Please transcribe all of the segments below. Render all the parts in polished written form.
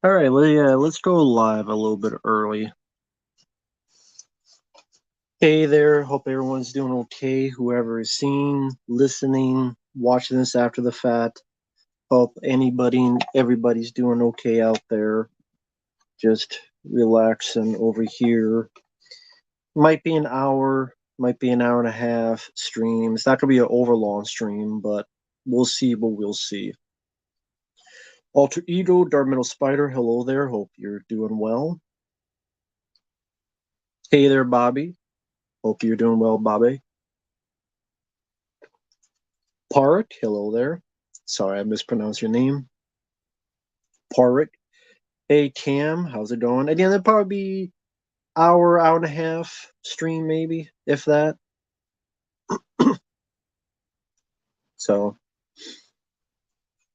All right, let's go live a little bit early. Hey there, hope everyone's doing okay. Whoever is seeing, listening, watching this after the fact, hope anybody and everybody's doing okay out there. Just relaxing over here. Might be an hour, might be an hour and a half stream. It's not gonna be an overlong stream, but we'll see what we'll see. Alter Ego, Dark Metal Spider, hello there. Hope you're doing well. Hey there, Bobby. Hope you're doing well, Bobby. Park, hello there. Sorry, I mispronounced your name. Park. Hey, Cam, how's it going? Again, it'll probably be hour and a half stream, maybe, if that. So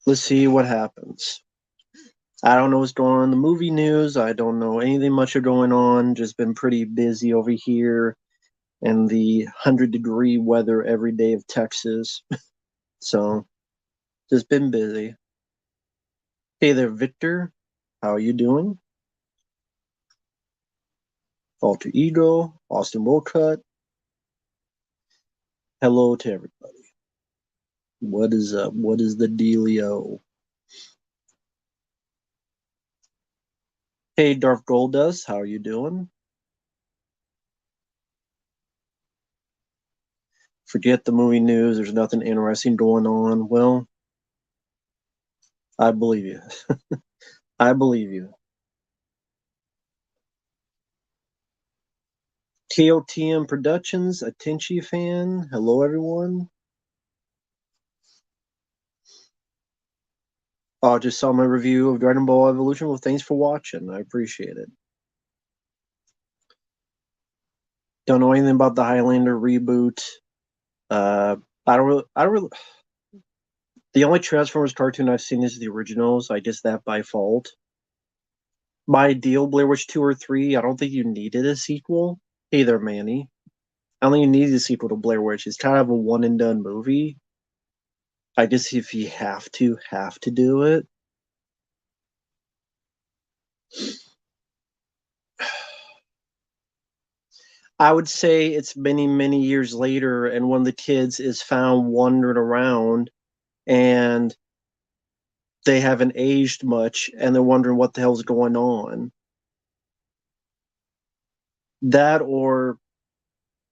let's see what happens. I don't know what's going on in the movie news. I don't know anything much are going on. Just been pretty busy over here in the 100-degree weather every day of Texas. So just been busy. Hey there, Victor. How are you doing? Alter Ego, Austin Wolcott. Hello to everybody. What is up? What is the dealio? Hey, Darth Goldust, how are you doing? Forget the movie news. There's nothing interesting going on. Well, I believe you. I believe you. KOTM Productions, a Tenchi fan. Hello, everyone. Oh, just saw my review of Dragon Ball Evolution. Well, thanks for watching. I appreciate it. Don't know anything about the Highlander reboot. Uh, I don't really. The only Transformers cartoon I've seen is the originals. I guess that by fault. My ideal Blair Witch 2 or 3, I don't think you needed a sequel. Hey there, Manny. I don't think you needed a sequel to Blair Witch. It's kind of a one and done movie. I guess if you have to do it. I would say it's many, many years later, and one of the kids is found wandering around, and they haven't aged much, and they're wondering what the hell's going on. That or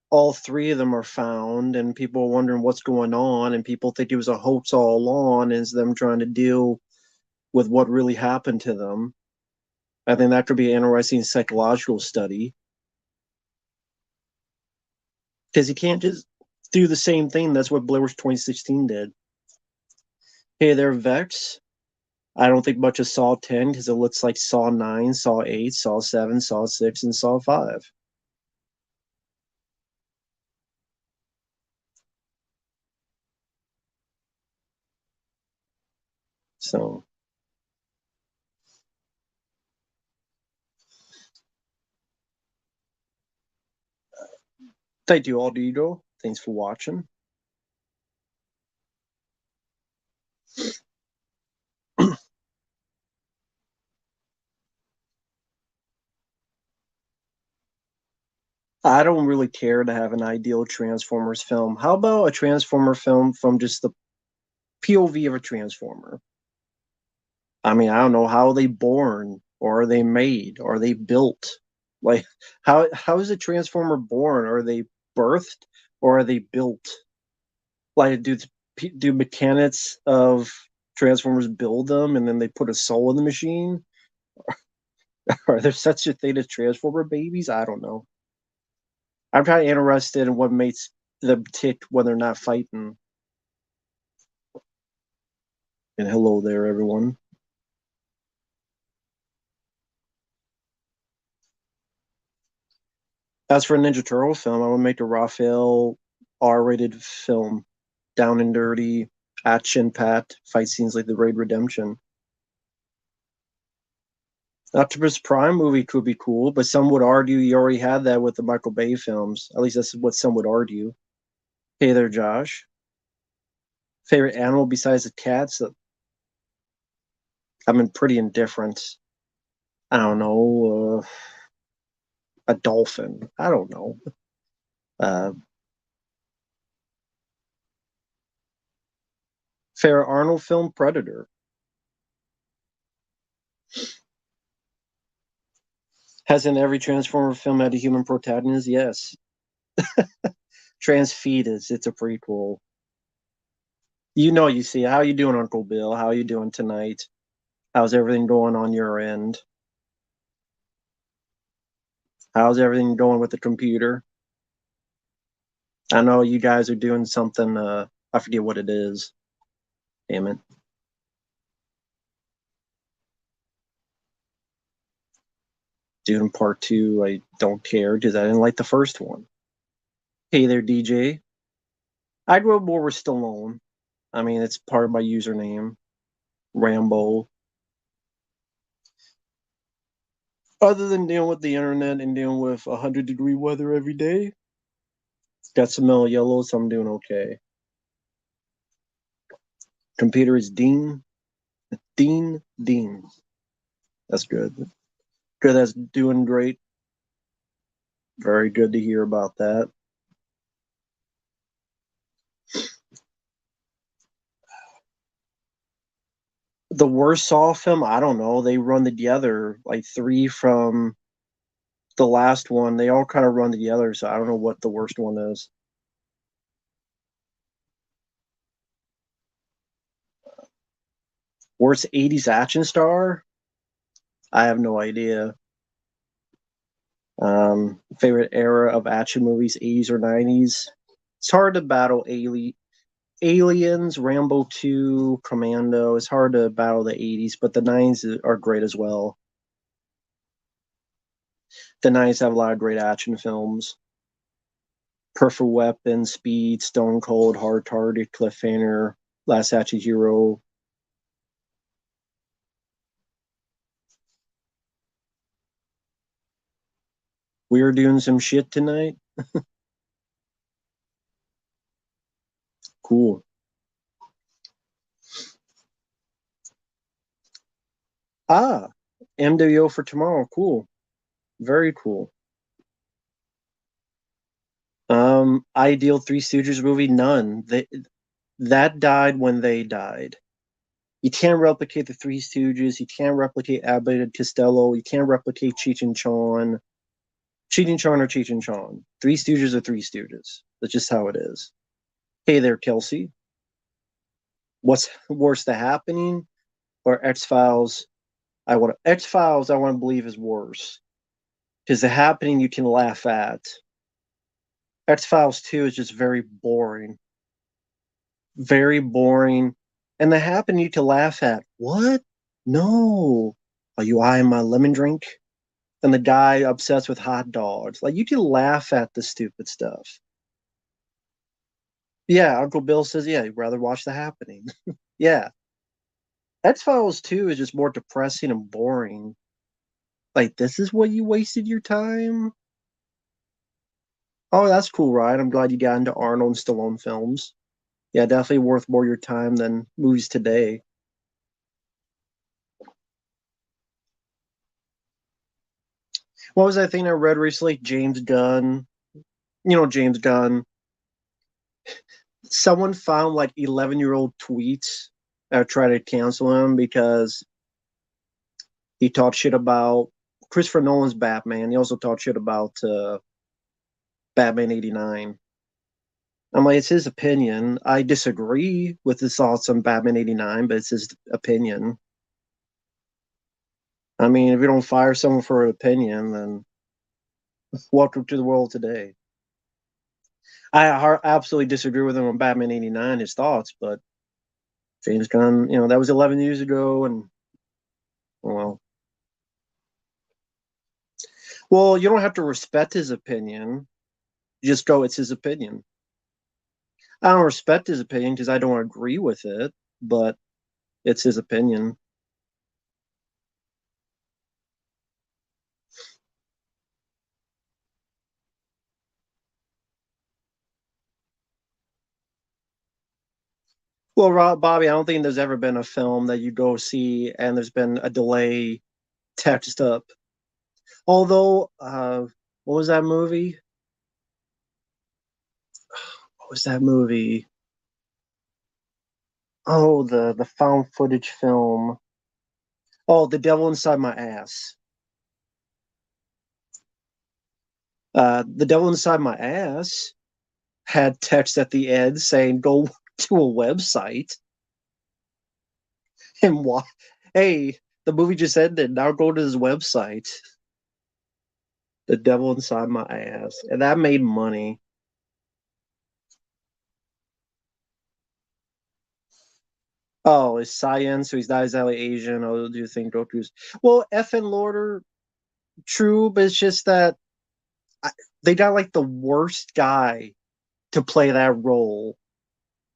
all three of them are found, and people are wondering what's going on, and people think it was a hoax all along, and it's them trying to deal with what really happened to them. I think that could be an interesting psychological study because you can't just do the same thing. That's what Blair Witch 2016 did. Hey there, Vex. I don't think much of Saw 10 because it looks like Saw 9, Saw 8, Saw 7, Saw 6, and Saw 5. So, thank you all, Diego. Thanks for watching. I don't really care to have an ideal Transformers film. How about a Transformer film from just the POV of a Transformer? I mean, I don't know, how are they born, or are they made, or are they built? Like, how is a Transformer born? Are they birthed, or are they built? Like, do mechanics of Transformers build them, and then they put a soul in the machine? Are there such a thing as Transformer babies? I don't know. I'm kind of interested in what makes them tick when they're not fighting. And hello there, everyone. As for a Ninja Turtle film, I would make a Raphael R-rated film, down and dirty, action-packed, fight scenes like the Raid Redemption. Optimus Prime movie could be cool, but some would argue you already had that with the Michael Bay films. At least that's what some would argue. Hey there, Josh. Favorite animal besides the cats? I'm in pretty indifferent. I don't know, a dolphin. I don't know. Uh, fair Arnold film, Predator. Hasn't every Transformer film had a human protagonist? Yes. Transfetus, it's a prequel. You know, you see. How you doing, Uncle Bill? How you doing tonight? How's everything going on your end? How's everything going with the computer? I know you guys are doing something. I forget what it is. Damn it. Doing part two. I don't care because I didn't like the first one. Hey there, DJ. I'd go more with Stallone. I mean, it's part of my username, Rambo. Other than dealing with the internet and dealing with 100-degree weather every day, got some mellow yellow, so I'm doing okay. Computer is Dean. Dean. That's good. Good. That's doing great. Very good to hear about that. The worst Saw film, I don't know. They run together, like three from the last one. They all kind of run together, so I don't know what the worst one is. Worst 80s action star? I have no idea. Favorite era of action movies, 80s or 90s? It's hard to battle Aliens, Rambo 2, Commando. It's hard to battle the 80s, but the 90s are great as well. The 90s have a lot of great action films. Perfect Weapon, Speed, Stone Cold, Hard Target, Cliffhanger, Last Action Hero. We are doing some shit tonight. Cool. Ah, MWO for tomorrow. Cool. Very cool. Ideal Three Stooges movie? None. That died when they died. You can't replicate the Three Stooges. You can't replicate Abbott and Costello. You can't replicate Cheech and Chong. Cheech and Chong or Cheech and Chong. Three Stooges are Three Stooges. That's just how it is. Hey there, Kelsey. What's worse, The Happening or X Files? X Files. I want to believe is worse because The Happening you can laugh at. X Files 2 is just very boring, and The Happening you can laugh at. What? No. Are you eyeing my lemon drink? And the guy obsessed with hot dogs. Like you can laugh at the stupid stuff. Yeah, Uncle Bill says, yeah, he'd rather watch The Happening. Yeah. X Files 2 is just more depressing and boring. Like, this is what you wasted your time? Oh, that's cool, Ryan. I'm glad you got into Arnold and Stallone films. Yeah, definitely worth more your time than movies today. What was that thing I read recently? James Gunn. You know, James Gunn. Someone found like 11-year-old tweets that tried to cancel him because he talked shit about Christopher Nolan's Batman. He also talked shit about Batman 89. I'm like, it's his opinion. I disagree with his thoughts on Batman 89, but it's his opinion. I mean, if you don't fire someone for an opinion, then welcome to the world today. I absolutely disagree with him on Batman 89, his thoughts, but James Gunn, that was 11 years ago, and well, you don't have to respect his opinion. You just go, it's his opinion. I don't respect his opinion because I don't agree with it, but it's his opinion. Well, Rob, Bobby, I don't think there's ever been a film that you go see and there's been a delay text up. Although, what was that movie? What was that movie? Oh, the found footage film. Oh, The Devil Inside My Ass. The Devil Inside My Ass had text at the end saying, "Go to a website and watch." Hey, the movie just ended. Now go to this website. The Devil Inside My Ass, and that made money. Oh, it's science, so he's not exactly Asian. Oh, do you think Goku's? Well, F and Lorder, true, but it's just that I, they got like the worst guy to play that role.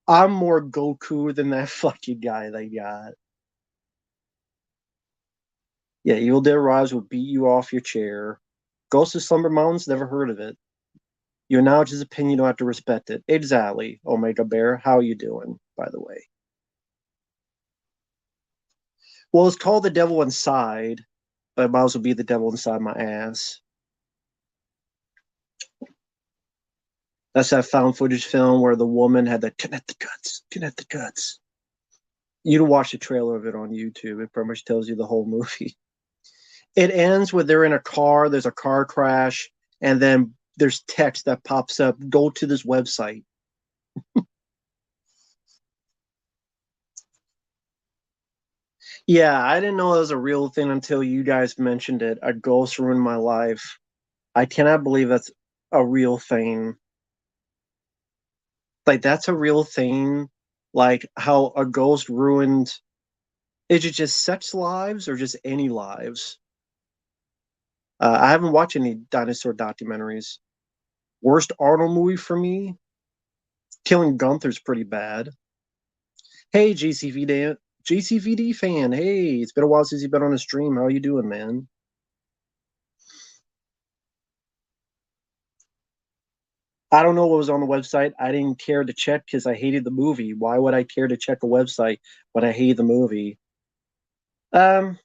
I'm more Goku than that fucking guy they got. Yeah, Evil Dead Rise will beat you off your chair. Ghost of Slumber Mountains, never heard of it. You acknowledge his opinion, you don't have to respect it. Exactly, Omega Bear. How you doing, by the way? Well, it's called The Devil Inside, but it might as well be The Devil Inside My Ass. That's that found footage film where the woman had the connect the guts, connect the guts. You can watch the trailer of it on YouTube. It pretty much tells you the whole movie. It ends with they're in a car, there's a car crash, and then there's text that pops up. Go to this website. Yeah, I didn't know it was a real thing until you guys mentioned it. A ghost ruined my life. I cannot believe that's a real thing. Like that's a real thing. Like how a ghost ruined. Is it just sex lives or just any lives? I haven't watched any dinosaur documentaries. Worst Arnold movie for me? Killing Gunther's pretty bad. Hey, GCVD fan. Hey, it's been a while since you've been on a stream. How you doing, man? I don't know what was on the website. I didn't care to check because I hated the movie. Why would I care to check a website when I hate the movie? Um,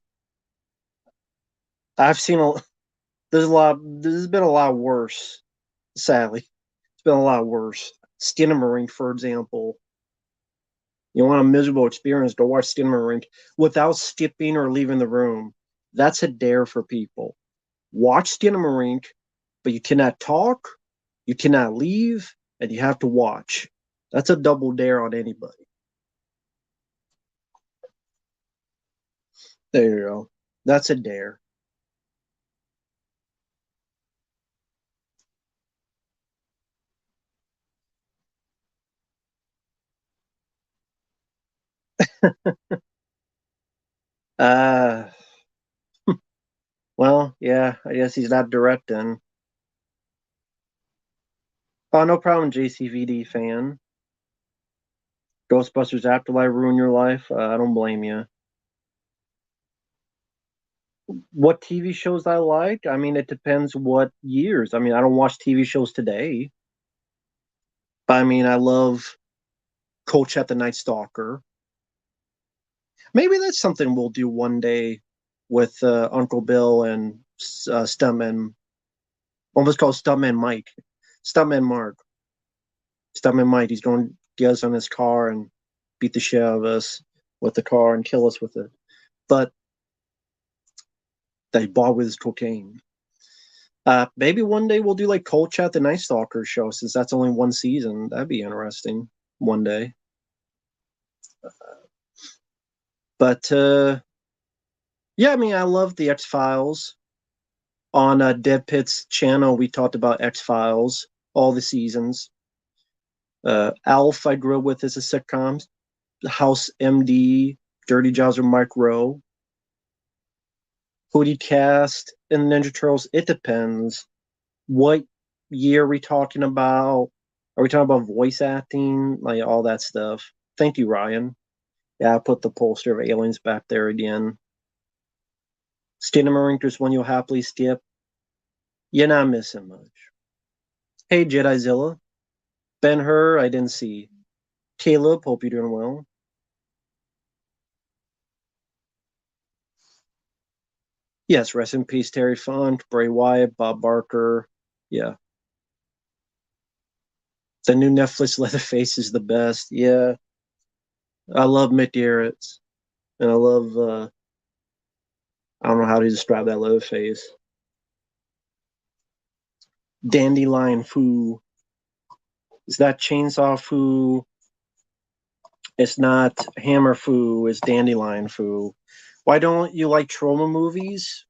I've seen a. There's a lot. There's been a lot worse. Sadly, it's been a lot worse. Skinamarink, for example. You want a miserable experience? Go watch Skinamarink without skipping or leaving the room. That's a dare for people. Watch Skinamarink, but you cannot talk, you cannot leave, and you have to watch. That's a double dare on anybody. There you go. That's a dare. Uh, well, yeah, I guess he's not directing. Oh, no problem, JCVD fan. Ghostbusters Afterlife ruined your life? I don't blame you. What TV shows I like? I mean, it depends what years. I mean, I don't watch TV shows today. But I mean, I love Coach at the Night Stalker. Maybe that's something we'll do one day with Uncle Bill and Stuntman. Almost called Stuntman Mike. Stuntman Mark. Stuntman Mike. He's going to get us on his car and beat the shit out of us with the car and kill us with it. But they bought with his cocaine. Maybe one day we'll do like Coach at the Night Stalker show since that's only one season. That'd be interesting one day. But yeah, I mean, I love the X Files. On Dev Pit's channel, we talked about X Files, all the seasons. Alf, I grew up with as a sitcom. House MD, Dirty Jobs with Mike Rowe. Hootie Cast, and Ninja Turtles. It depends. What year are we talking about? Are we talking about voice acting? Like all that stuff. Thank you, Ryan. Yeah, I put the poster of aliens back there again. Skinamarink is one you'll happily skip. You're not missing much. Hey, Jedizilla. Ben Hur, I didn't see. Caleb, hope you're doing well. Yes, rest in peace, Terry Funk, Bray Wyatt, Bob Barker. Yeah. The new Netflix Leatherface is the best. Yeah. I love Mick Garrett. And I love I don't know how to describe that Leatherface. Dandelion Foo. Is that Chainsaw Foo? It's not Hammer Foo, it's Dandelion Foo. Why don't you like Troma movies?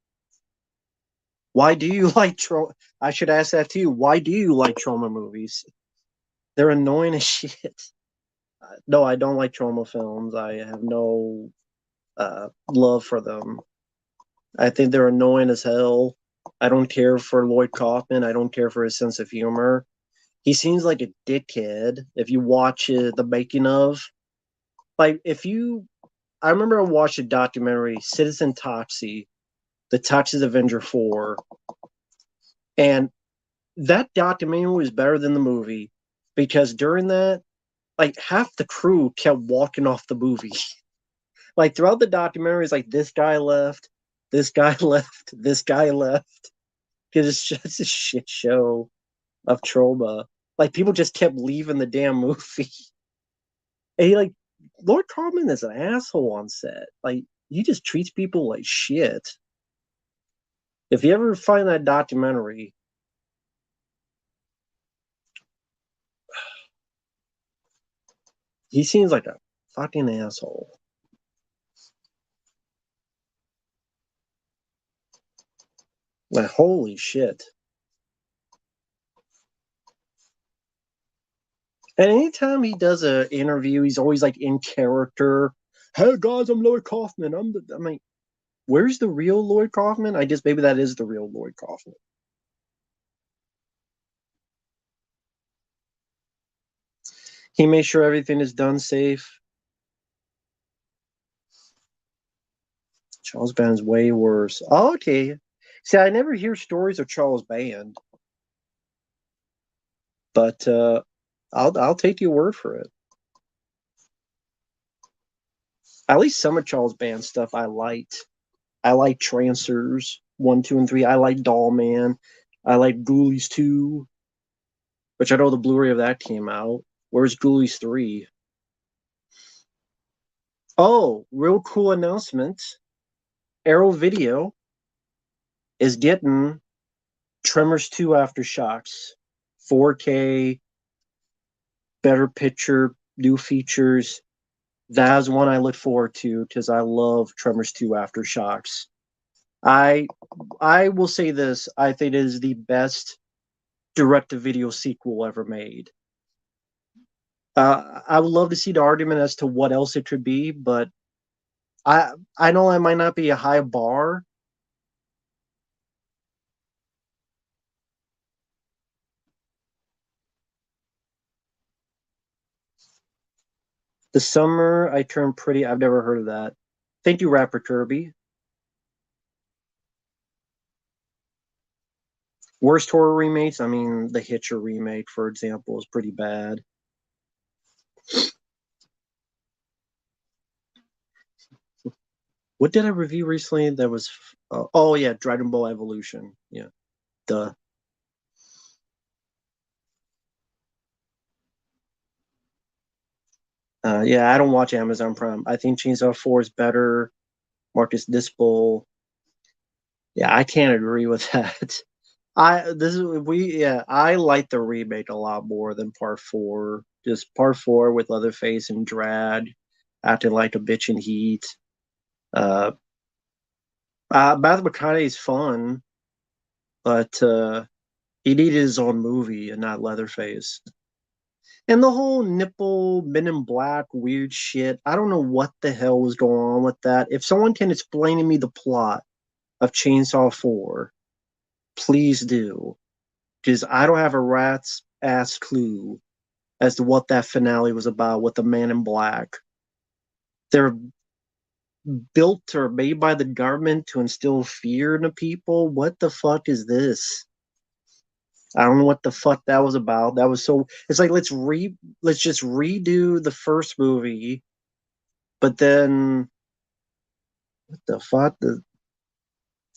Why do you like Troma? I should ask that to you. Why do you like Troma movies? They're annoying as shit. No, I don't like Troma films. I have no love for them. I think they're annoying as hell. I don't care for Lloyd Kaufman. I don't care for his sense of humor. He seems like a dickhead if you watch the making of. Like, I remember I watched a documentary, Citizen Toxie, the Toxic Avenger 4, and that documentary was better than the movie because during that, like, half the crew kept walking off the movie. Like, throughout the documentary, it's like this guy left, this guy left, this guy left. Because it's just a shit show of trauma. Like, people just kept leaving the damn movie. And he, like, Lord Carmen is an asshole on set. Like, he just treats people like shit. If you ever find that documentary, he seems like a fucking asshole. Like, holy shit. And anytime he does an interview, he's always like in character. Hey guys, I'm Lloyd Kaufman. I'm like, where's the real Lloyd Kaufman? I guess maybe that is the real Lloyd Kaufman. He makes sure everything is done safe. Charles Band's way worse. Oh, okay. See, I never hear stories of Charles Band, but I'll take your word for it. At least some of Charles Band's stuff I liked. I like Trancers 1, 2, and 3. I like Doll Man. I like Ghoulies 2, which I know the Blu-ray of that came out. Where's Ghoulies 3? Oh, real cool announcement. Arrow Video is getting Tremors 2 Aftershocks. 4K, better picture, new features. That's one I look forward to because I love Tremors 2 Aftershocks. I I will say this, I think it is the best direct-to-video sequel ever made. I would love to see the argument as to what else it could be, but I know it might not be a high bar. The summer I turned pretty. I've never heard of that. Thank you, Rapper Kirby. Worst horror remakes. I mean, the Hitcher remake, for example, is pretty bad. What did I review recently? That was oh yeah, Dragon Ball Evolution. Yeah, duh. Yeah, I don't watch Amazon Prime. I think Chainsaw 4 is better. Marcus Dispo. Yeah, I can't agree with that. I like the remake a lot more than part four. Just part four with Leatherface and Drad acting like a bitch in heat. Uh, Matthew McConaughey's fun, but he needed his own movie and not Leatherface. And the whole nipple Men in Black weird shit. I don't know what the hell was going on with that. If someone can explain to me the plot of Chainsaw 4, please do. Because I don't have a rat's ass clue as to what that finale was about with the Man in Black. They're built or made by the government to instill fear into people. What the fuck is this? I don't know what the fuck that was about. That was so. It's like let's just redo the first movie, but then what the fuck?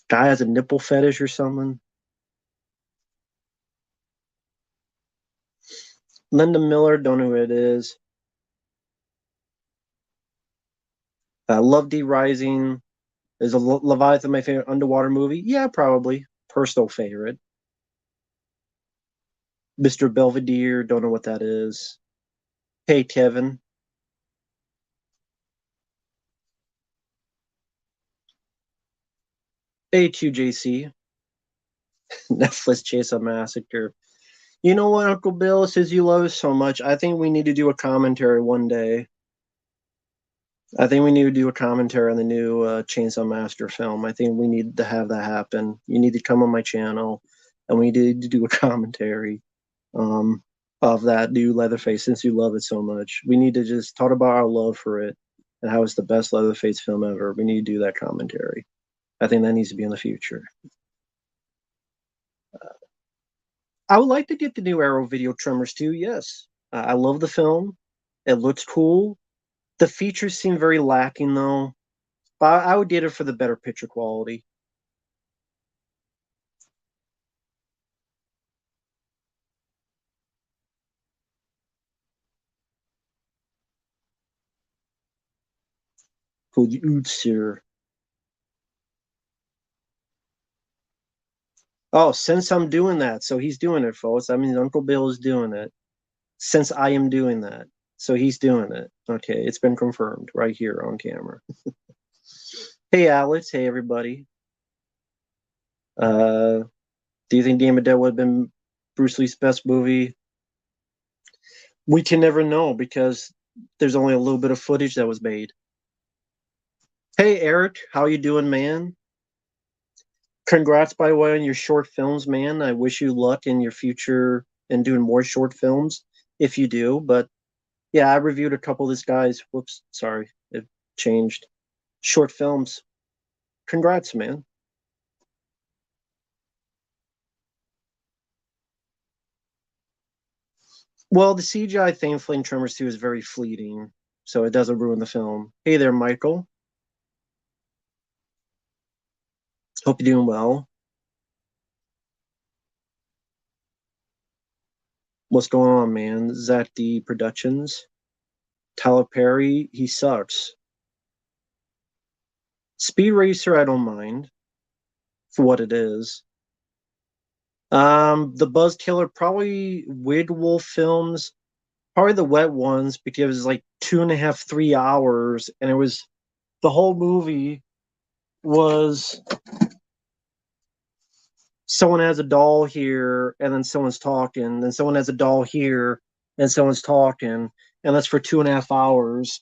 Guy has a nipple fetish or something. Linda Miller, don't know who it is. Love D Rising. Is a Leviathan my favorite underwater movie? Yeah, probably. Personal favorite. Mr. Belvedere, don't know what that is. Hey, Kevin. A2JC. Netflix Chainsaw Massacre. You know what, Uncle Bill, since you love us so much, I think we need to do a commentary one day. I think we need to do a commentary on the new Chainsaw Master film. I think we need to have that happen. You need to come on my channel, and we need to do a commentary um, of that new Leatherface since you love it so much. We need to just talk about our love for it and how it's the best Leatherface film ever. We need to do that commentary. I think that needs to be in the future. I would like to get the new Arrow video Tremors too. Yes, I love the film. It looks cool. The features seem very lacking though. But I would get it for the better picture quality. Cool, sir. Oh, since I'm doing that, so he's doing it, folks. That means Uncle Bill is doing it. Since I am doing that, so he's doing it. Okay, it's been confirmed right here on camera. Hey, Alex. Hey, everybody. Uh, do you think Game of Dead would have been Bruce Lee's best movie? We can never know because there's only a little bit of footage that was made. Hey, Eric. How you doing, man? Congrats, by the way, on your short films, man. I wish you luck in your future in doing more short films if you do. But yeah, I reviewed a couple of this guy's. Whoops, sorry, it changed. Short films. Congrats, man. Well, the CGI thankfully in Tremors 2 is very fleeting, so it doesn't ruin the film. Hey there, Michael. Hope you're doing well. What's going on, man? Zach D Productions. Tyler Perry, he sucks. Speed Racer, I don't mind for what it is. The Buzz Killer, probably Weird Wolf films, probably the wet ones because it was like 2.5, 3 hours, and it was the whole movie was someone has a doll here, and then someone's talking, then someone has a doll here, and someone's talking, and that's for 2.5 hours.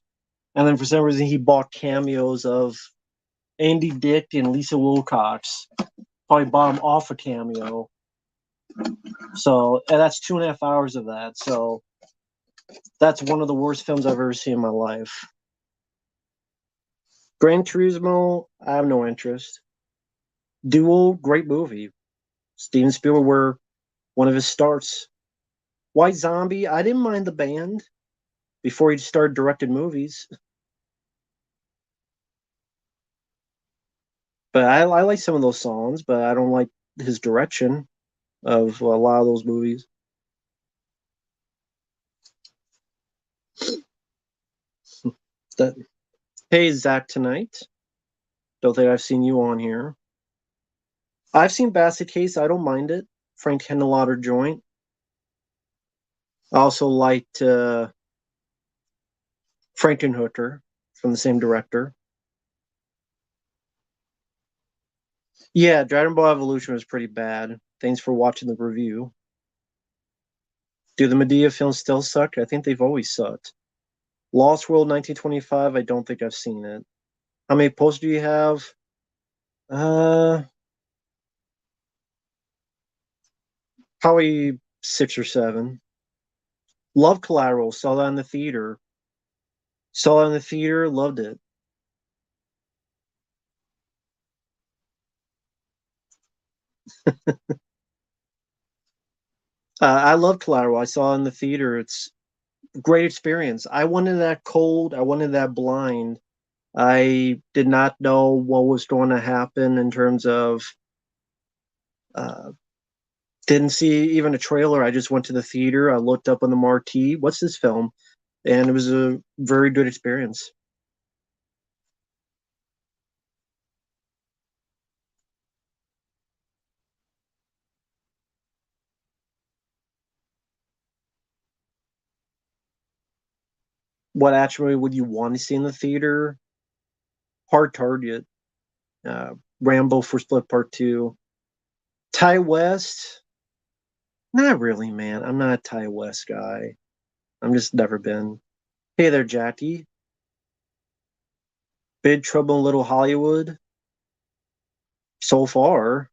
And then for some reason, he bought cameos of Andy Dick and Lisa Wilcox. Probably bought him off a cameo. So, and that's 2.5 hours of that. So, that's one of the worst films I've ever seen in my life. Gran Turismo, I have no interest. Duel, great movie. Steven Spielberg were one of his starts. White Zombie, I didn't mind the band before he started directing movies, but I like some of those songs, but I don't like his direction of a lot of those movies. That Hey Zach tonight. Don't think I've seen you on here. I've seen Basket Case. I don't mind it. Frank Henenlotter joint. I also liked Frankenhooker from the same director. Yeah, Dragon Ball Evolution was pretty bad. Thanks for watching the review. Do the Medea films still suck? I think they've always sucked. Lost World 1925, I don't think I've seen it. How many posters do you have? Uh, Probably 6 or 7. Love Collateral, saw that in the theater. Saw it in the theater, loved it. I love Collateral. I saw it in the theater. It's a great experience. I wanted that cold. I wanted that blind. I did not know what was going to happen in terms of uh, didn't see even a trailer. I just went to the theater. I looked up on the marquee, what's this film? And it was a very good experience. What action movie would you want to see in the theater? Hard Target, uh, Rambo First Split Part 2. Ty West? Not really, man. I'm not a Ty West guy. I'm just never been. Hey there, Jackie. Big Trouble in Little Hollywood? So far,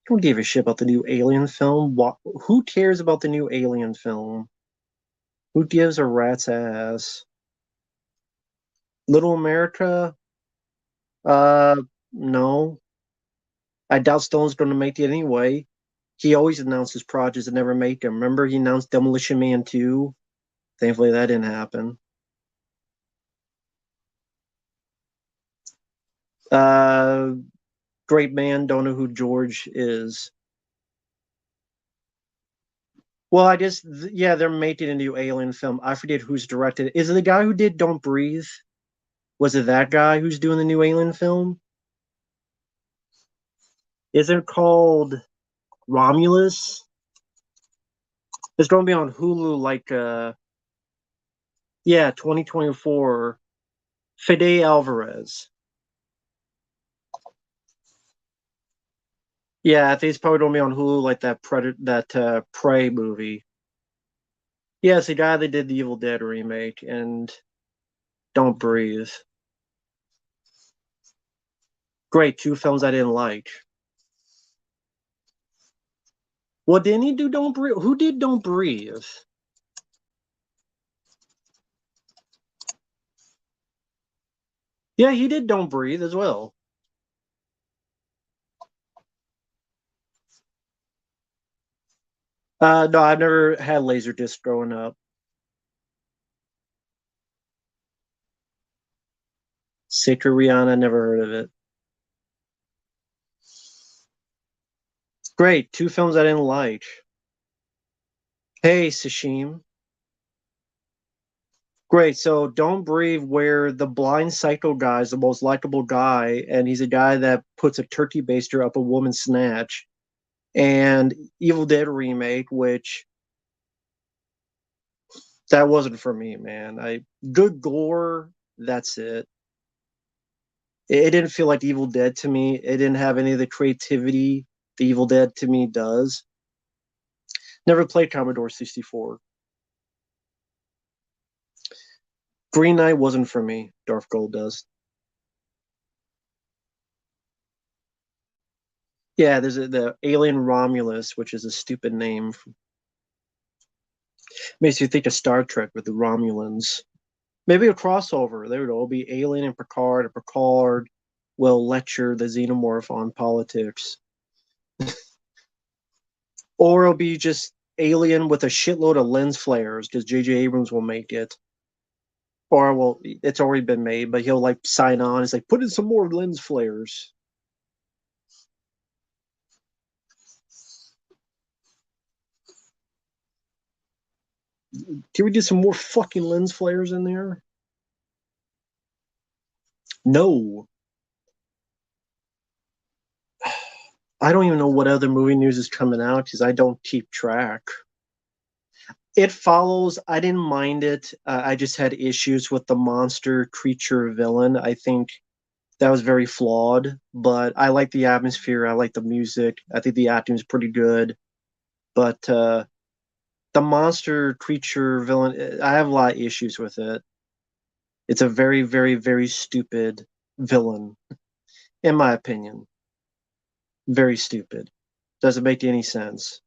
don't give a shit about the new Alien film. Who cares about the new Alien film? Who gives a rat's ass? Little America? Uh, no. I doubt Stone's going to make it anyway. He always announces projects and never make them. Remember, he announced Demolition Man 2? Thankfully, that didn't happen. Uh, Great man, don't know who George is. Well, I guess, yeah, they're making a new Alien film. I forget who's directed it. Is it the guy who did Don't Breathe? Was it that guy who's doing the new Alien film? Is it called Romulus? It's going to be on Hulu like, yeah, 2024. Fede Alvarez. Yeah, I think it's probably going to be on Hulu like that Prey movie. Yeah, it's the guy that did the Evil Dead remake and Don't Breathe. Great, two films I didn't like. Well, didn't he do Don't Breathe? Who did Don't Breathe? Yeah, he did Don't Breathe as well. No, I've never had Laserdisc growing up. Sacred Rihanna, never heard of it. Great, two films I didn't like. Hey, Sashim. Great, so Don't Breathe, where the blind psycho guy is the most likable guy, and he's a guy that puts a turkey baster up a woman's snatch. And Evil Dead remake, which that wasn't for me, man. Good gore, that's it. It didn't feel like Evil Dead to me. It didn't have any of the creativity the Evil Dead to me does. Never played Commodore 64. Green Knight wasn't for me. Darth Gold does. Yeah, the Alien Romulus, which is a stupid name. Makes you think of Star Trek with the Romulans. Maybe a crossover. There would all be Alien and Picard, and Picard will lecture the xenomorph on politics. Or it'll be just Alien with a shitload of lens flares because J.J. Abrams will make it. Or, well, it's already been made, but he'll like sign on. It's like, put in some more lens flares. Can we get some more fucking lens flares in there? No. I don't even know what other movie news is coming out because I don't keep track. It follows. I didn't mind it. I just had issues with the monster creature villain. I think that was very flawed, but I like the atmosphere. I like the music. I think the acting is pretty good. But the monster creature villain, I have a lot of issues with it. It's a very, very, very stupid villain, in my opinion. Very stupid. Doesn't make any sense.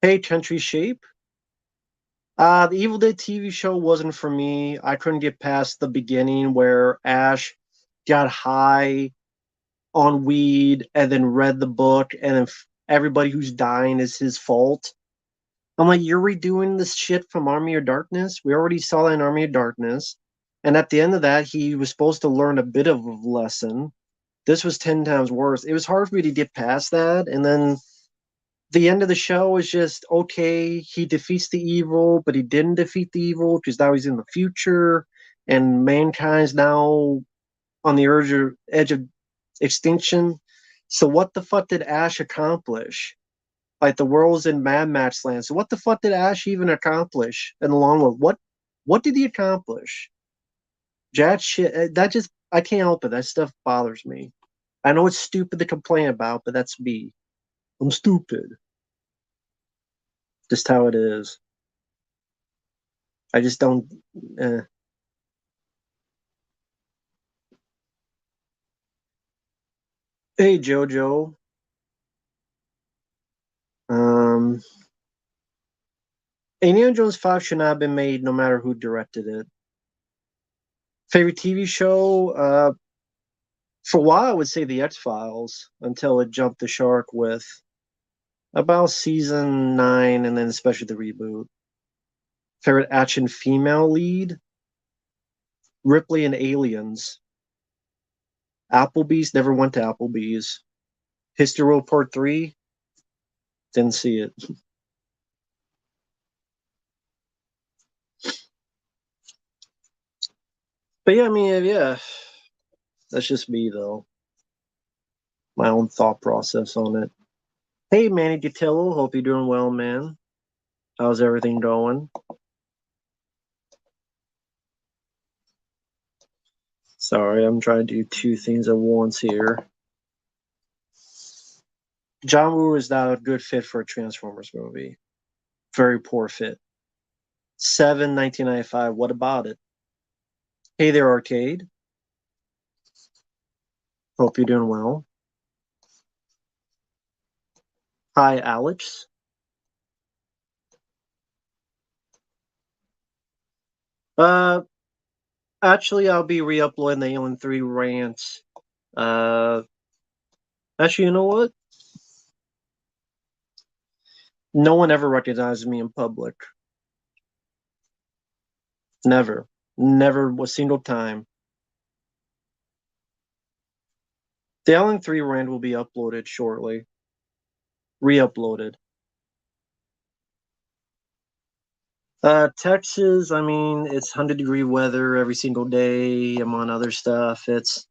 Hey, Country Shape. The Evil Dead TV show wasn't for me. I couldn't get past the beginning where Ash got high on weed and then read the book, and then everybody who's dying is his fault. I'm like, you're redoing this shit from Army of Darkness? We already saw that in Army of Darkness. And at the end of that, he was supposed to learn a bit of a lesson. This was 10 times worse. It was hard for me to get past that. And then the end of the show is just okay. He defeats the evil, but he didn't defeat the evil because now he's in the future, and mankind's now on the edge of extinction. So what the fuck did Ash accomplish? Like the world's in Mad Max land. So what the fuck did Ash even accomplish in the long run? What did he accomplish? Jack shit. That just I can't help it. That stuff bothers me. I know it's stupid to complain about, but that's me. I'm stupid. Just how it is. I just don't. Eh. Hey Jojo. Um, Indiana Jones 5 should not have been made, no matter who directed it. Favorite TV show? For a while, I would say The X Files until it jumped the shark with about season 9, and then especially the reboot. Favorite action female lead? Ripley and Aliens. Applebee's, never went to Applebee's. History World Part 3, didn't see it. But yeah, I mean, yeah, that's just me though. My own thought process on it. Hey, Manny Gatillo, hope you're doing well, man. How's everything going? Sorry, I'm trying to do two things at once here. John Woo is not a good fit for a Transformers movie. Very poor fit. 7, 1995. What about it? Hey there, Arcade. Hope you're doing well. Hi, Alex. Uh, Actually, I'll be re-uploading the Alien 3 rants. Uh, Actually, you know what? No one ever recognizes me in public. Never. Never a single time. The Alien 3 rant will be uploaded shortly. Re-uploaded. Texas, I mean, it's 100-degree weather every single day. I'm on other stuff. It's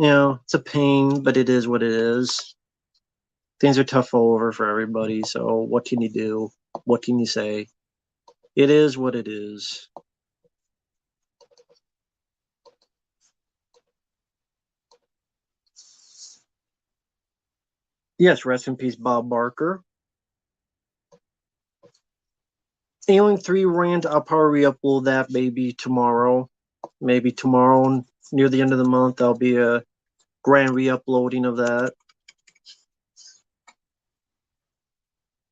a pain, but it is what it is. Things are tough all over for everybody. So what can you do? What can you say? It is what it is. Yes, rest in peace, Bob Barker. Alien 3 rant, I'll probably upload that maybe tomorrow. Maybe tomorrow, near the end of the month, there'll be a grand re-uploading of that.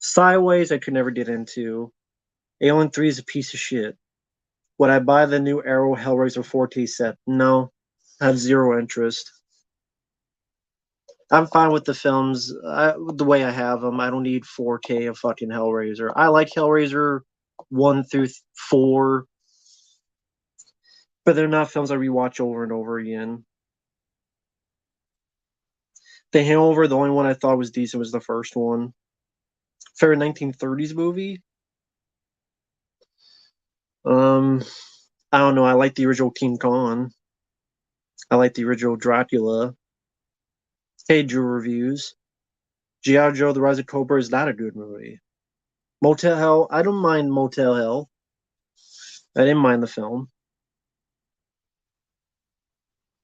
Sideways, I could never get into. Alien 3 is a piece of shit. Would I buy the new Arrow Hellraiser 4K set? No. I have zero interest. I'm fine with the films the way I have them. I don't need 4K of fucking Hellraiser. I like Hellraiser 1 through 4, but they're not films I rewatch over and over again. The Hangover, the only one I thought was decent was the first one. Favorite 1930s movie? Um, I don't know. I like the original King Kong. I like the original Dracula. Hey, Drew Reviews. G.I. Joe: The Rise of Cobra is not a good movie. Motel Hell, I don't mind Motel Hell. I didn't mind the film.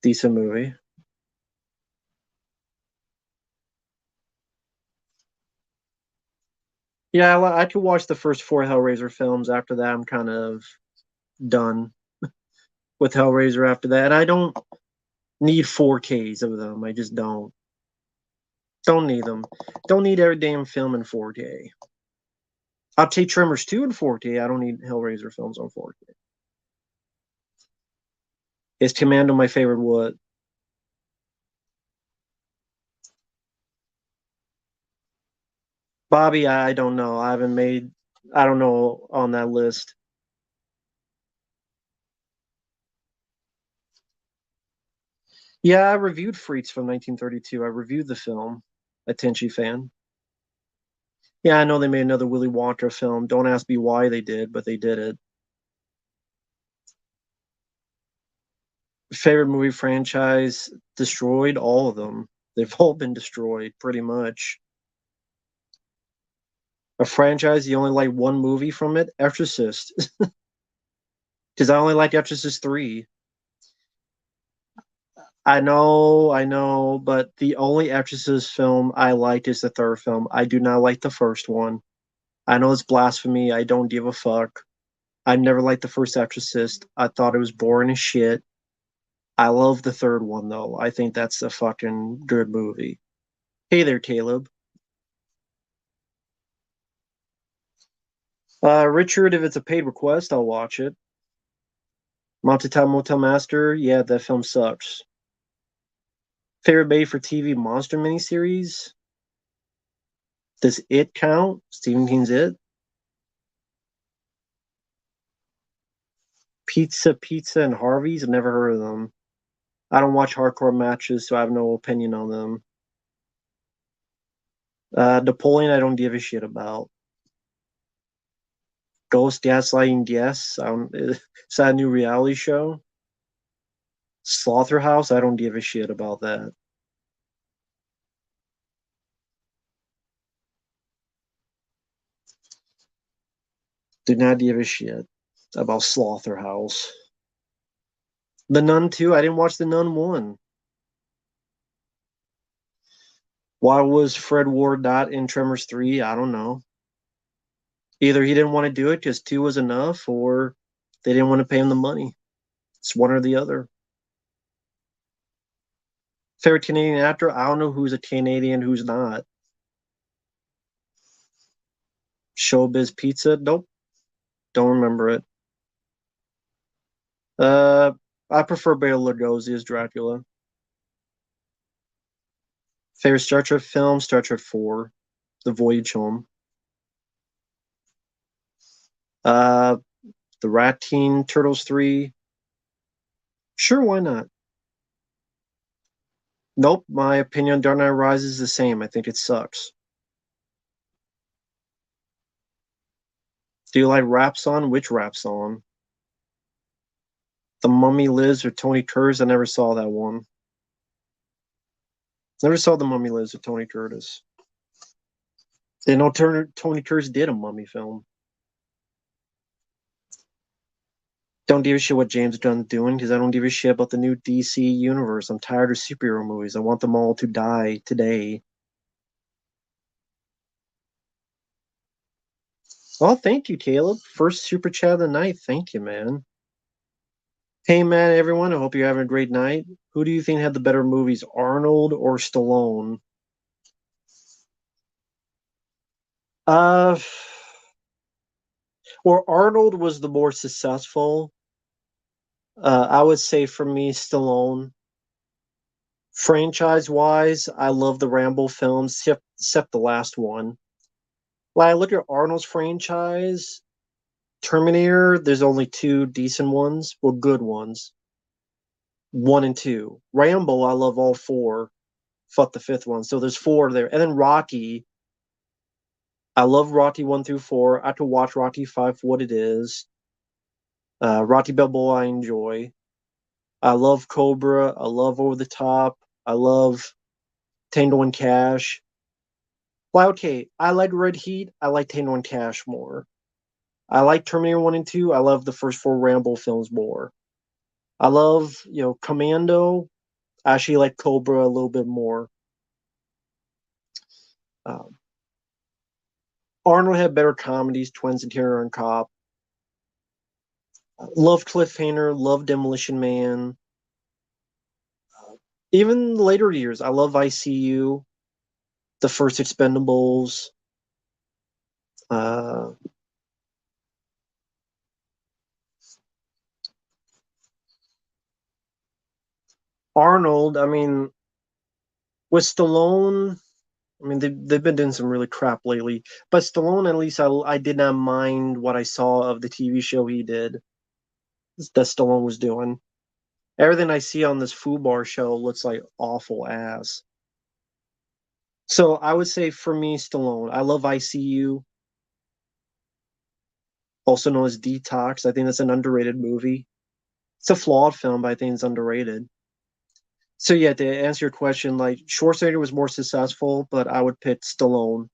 Decent movie. Yeah, I could watch the first four Hellraiser films. After that, I'm kind of done with Hellraiser after that. I don't need 4Ks of them. I just don't. Don't need them. Don't need every damn film in 4K. I'll take Tremors 2 in 4K. I don't need Hellraiser films on 4K. Is Commando my favorite what? Bobby, I don't know. I haven't made I don't know on that list. Yeah, I reviewed Freaks from 1932. I reviewed the film. A Tenchi fan. Yeah, I know they made another Willy Wonka film. Don't ask me why they did, but they did it. Favorite movie franchise? Destroyed all of them. They've all been destroyed, pretty much. A franchise, you only like one movie from it? Exorcist. Because I only like Exorcist 3. I know, but the only Exorcist film I liked is the third film. I do not like the first one. I know it's blasphemy. I don't give a fuck. I never liked the first Exorcist. I thought it was boring as shit. I love the third one though. I think that's a fucking good movie. Hey there, Caleb. Richard, if it's a paid request, I'll watch it. Monty Time Motel Master, yeah, that film sucks. Favorite made for TV monster miniseries? Does It count? Stephen King's It? Pizza, and Harvey's? I've never heard of them. I don't watch hardcore matches, so I have no opinion on them. Napoleon, I don't give a shit about. Ghost Gaslighting, yes. Is that a new reality show? Slaughterhouse, I don't give a shit about that. Do not give a shit about Slaughterhouse. The Nun 2, I didn't watch The Nun 1. Why was Fred Ward not in Tremors 3? I don't know. Either he didn't want to do it because 2 was enough, or they didn't want to pay him the money. It's one or the other. Favorite Canadian actor? I don't know who's a Canadian, who's not. Showbiz Pizza? Nope. Don't remember it. Uh, I prefer Bela Lugosi as Dracula. Favorite Star Trek film? Star Trek 4, The Voyage Home. Uh, The Rat Teen Turtles 3. Sure, why not? Nope, my opinion on Dark Knight Rises is the same. I think it sucks. Do you like rap song? Which rap song? The Mummy Lives or Tony Curtis? I never saw that one. Never saw The Mummy Lives with Tony Curtis. They know Tony Curtis did a mummy film. Don't give a shit what James Gunn's doing because I don't give a shit about the new DC universe. I'm tired of superhero movies. I want them all to die today. Oh, thank you, Caleb. First super chat of the night. Thank you, man. Hey, man, everyone. I hope you're having a great night. Who do you think had the better movies, Arnold or Stallone? Uh, or Arnold was the more successful. I would say for me, Stallone. Franchise wise, I love the Rambo films, except the last one. Like, I look at Arnold's franchise, Terminator, there's only two decent ones, well, good ones. One and two. Rambo, I love all four. Fuck the fifth one. So there's four there. And then Rocky, I love Rocky 1 through 4. I have to watch Rocky 5 for what it is. Rocky Balboa, I enjoy. I love Cobra. I love Over the Top. I love Tango and Cash. Well, okay, I like Red Heat. I like Tango and Cash more. I like Terminator 1 and 2. I love the first four Rambo films more. I love, Commando. I actually like Cobra a little bit more. Um, Arnold had better comedies, Twins and Terror and Cop. Love Cliffhanger, love Demolition Man. Even later years, I love ICU, the first Expendables. Uh, Arnold, I mean, with Stallone, I mean, they've been doing some really crap lately. But Stallone, at least I did not mind what I saw of the TV show he did that Stallone was doing. Everything I see on this Foo Bar show looks like awful ass. So I would say for me, Stallone. I love ICU, also known as Detox. I think that's an underrated movie. It's a flawed film, but I think it's underrated. So yeah, to answer your question, like Schwarzenegger was more successful, but I would pick Stallone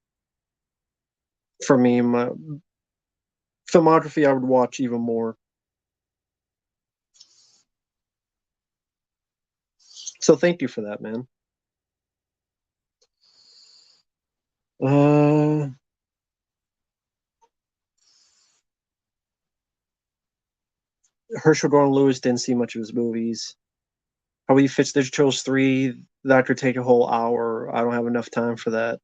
for me. My filmography, I would watch even more. So thank you for that, man. Uh, Herschel Gordon Lewis didn't see much of his movies. Probably Fitz Digital's 3. That could take a whole hour. I don't have enough time for that.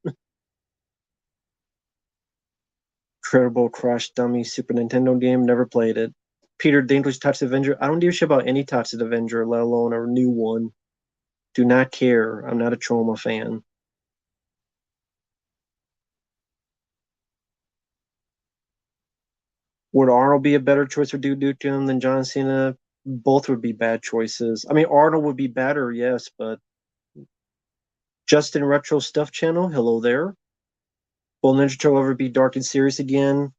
Incredible Crash Dummy Super Nintendo game. Never played it. Peter Dinklage's Toxic Avenger. I don't give a shit about any Toxic Avenger, let alone a new one. Do not care. I'm not a Troma fan. Would Arnold be a better choice for Duke Nukem than John Cena? Both would be bad choices. I mean, Arnold would be better, yes, but Justin Retro Stuff Channel, hello there. Will Ninja Turtle ever be dark and serious again?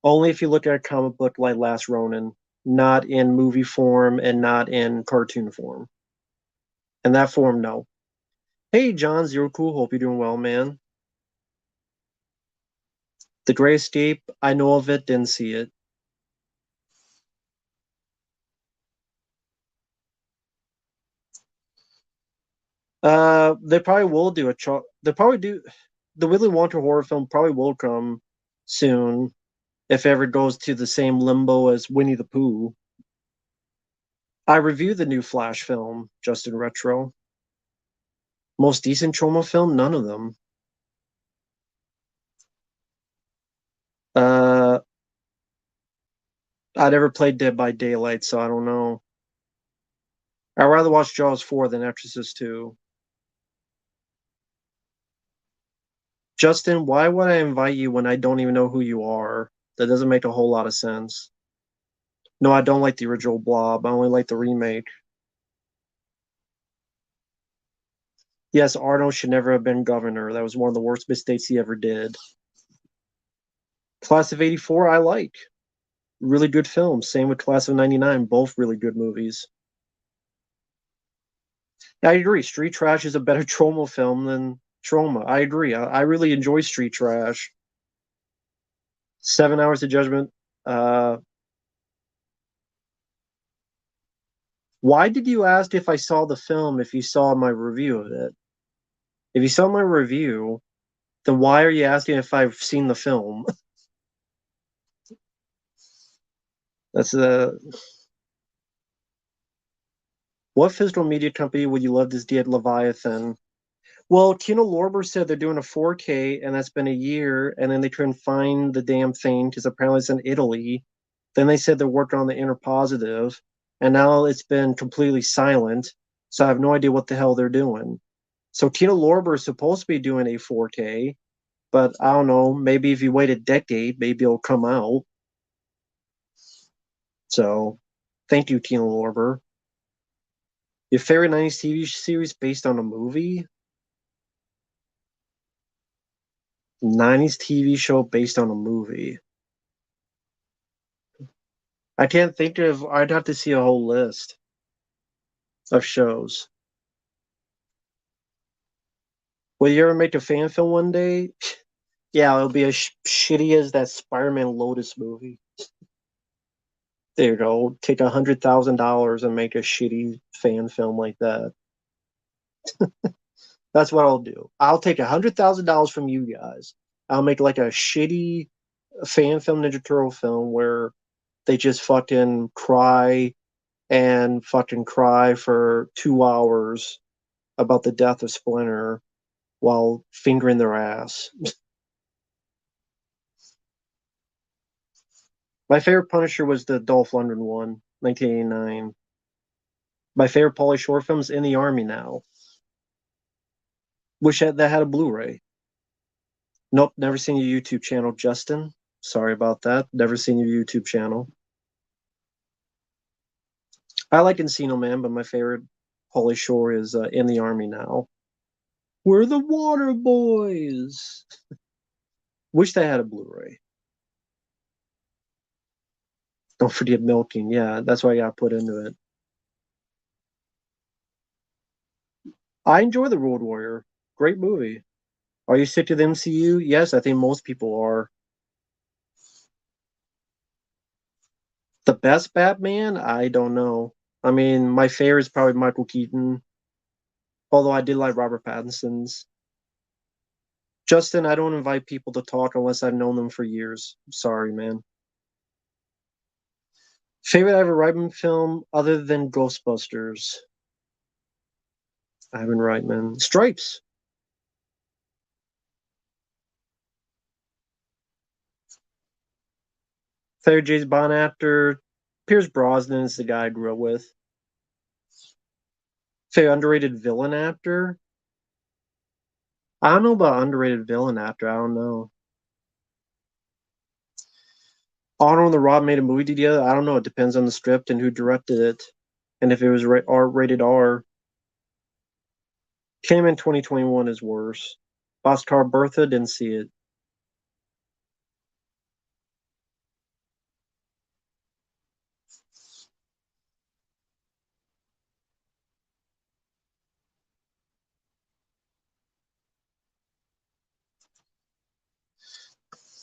Only if you look at a comic book like Last Ronin, not in movie form and not in cartoon form. In that form, no. Hey, John, Zero Cool, hope you're doing well, man. The Gray Escape, I know of it, didn't see it. They probably will do they probably do. The Willy Wonka horror film probably will come soon if ever it goes to the same limbo as Winnie the Pooh. I reviewed the new Flash film, Justin Retro. Most decent Troma film? None of them. Uh, I never played Dead by Daylight, so I don't know. I'd rather watch Jaws 4 than Exorcist 2. Justin, why would I invite you when I don't even know who you are? That doesn't make a whole lot of sense. No, I don't like the original Blob. I only like the remake. Yes, Arnold should never have been governor. That was one of the worst mistakes he ever did. Class of '84, I like. Really good film. Same with Class of '99. Both really good movies. I agree. Street Trash is a better Troma film than Troma. I agree. I really enjoy Street Trash. 7 Hours of Judgment. Uh, why did you ask if I saw the film if you saw my review of it? If you saw my review, then why are you asking if I've seen the film? That's what physical media company would you love to see at Leviathan? Well, Tino Lorber said they're doing a 4K, and that's been a year, and then they couldn't find the damn thing because apparently it's in Italy. Then they said they're working on the inner positive, and now it's been completely silent. So I have no idea what the hell they're doing. So Tino Lorber is supposed to be doing a 4K, but I don't know. Maybe if you wait a decade, maybe it'll come out. So thank you, Tino Lorber. Your favorite 90s TV series based on a movie? 90s TV show based on a movie. I can't think of. I'd have to see a whole list of shows. Will you ever make a fan film one day? Yeah, it'll be as shitty as that Spider-Man Lotus movie. There you go. Take $100,000 and make a shitty fan film like that. That's what I'll do. I'll take $100,000 from you guys. I'll make like a shitty fan film Ninja Turtle film where they just fucking cry and fucking cry for 2 hours about the death of Splinter while fingering their ass. My favorite Punisher was the Dolph Lundgren one, 1989. My favorite Pauly Shore films In the Army Now, which that had a Blu-ray. Nope, never seen your YouTube channel, Justin. Sorry about that. Never seen your YouTube channel. I like Encino Man, but my favorite Pauly Shore is In the Army Now. We're the Water Boys. Wish they had a Blu-ray. Don't forget Milking. Yeah, that's why I got put into it. I enjoy The Road Warrior. Great movie. Are you sick to the MCU? Yes, I think most people are. The best Batman? I don't know. I mean, my favorite is probably Michael Keaton, although I did like Robert Pattinson's. Justin, I don't invite people to talk unless I've known them for years. Sorry, man. Favorite Ivan Reitman film other than Ghostbusters? Ivan Reitman. Stripes. Favorite James Bond actor? Pierce Brosnan is the guy I grew up with. Favorite underrated villain actor? I don't know about underrated villain actor. I don't know. Arnold and the Rob made a movie together. I don't know. It depends on the script and who directed it, and if it was rated R. Came in 2021 is worse. Boxcar Bertha didn't see it.